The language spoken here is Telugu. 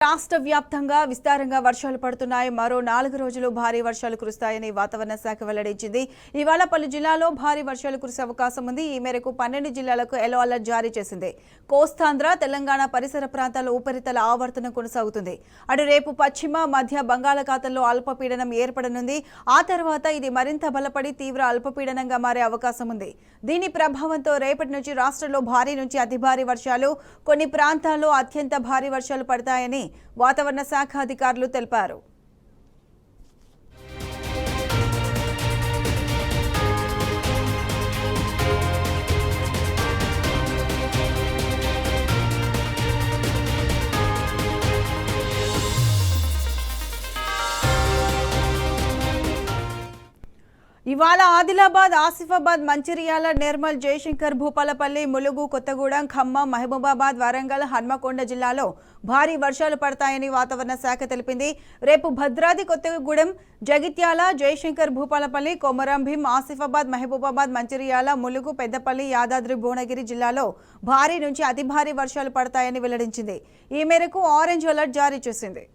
రాష్ట్ర వ్యాప్తంగా విస్తారంగా వర్షాలు పడుతున్నాయి. మరో 4 రోజులు భారీ వర్షాలు కురుస్తాయని వాతావరణ శాఖ వెల్లడించింది. ఇవాళ పలు జిల్లాల్లో భారీ వర్షాలు కురిసే అవకాశం ఉంది. ఈ మేరకు 12 జిల్లాలకు ఎల్లో అలర్ట్ జారీ చేసింది. కోస్తాంధ్ర, తెలంగాణ పరిసర ప్రాంతాల్లో ఉపరితల ఆవర్తనం కొనసాగుతుంది. అటు రేపు పశ్చిమ మధ్య బంగాళాఖాతంలో అల్పపీడనం ఏర్పడనుంది. ఆ తర్వాత ఇది మరింత బలపడి తీవ్ర అల్పపీడనంగా మారే అవకాశం ఉంది. దీని ప్రభావంతో రేపటి నుంచి రాష్ట్రంలో భారీ నుంచి అతి భారీ వర్షాలు, కొన్ని ప్రాంతాల్లో అత్యంత భారీ వర్షాలు పడతాయని వాతావరణ శాఖ అధికారులు తెలిపారు. ఇవాళ ఆదిలాబాద్, ఆసిఫాబాద్, మంచిర్యాల, నిర్మల్, జయశంకర్, భూపాలపల్లి, ములుగు, కొత్తగూడెం, ఖమ్మం, మహబూబాబాద్, వరంగల్, హన్మకొండ జిల్లాలో భారీ వర్షాలు పడతాయని వాతావరణ శాఖ తెలిపింది. రేపు భద్రాద్రి కొత్తగూడెం, జగిత్యాల, జయశంకర్, భూపాలపల్లి, కొమరం భీం, ఆసిఫాబాద్, మహబూబాబాద్, మంచిర్యాల, ములుగు, పెద్దపల్లి, యాదాద్రి భువనగిరి జిల్లాలో భారీ నుంచి అతి భారీ వర్షాలు పడతాయని వెల్లడించింది. ఈ మేరకు ఆరెంజ్ అలర్ట్ జారీ చేసింది.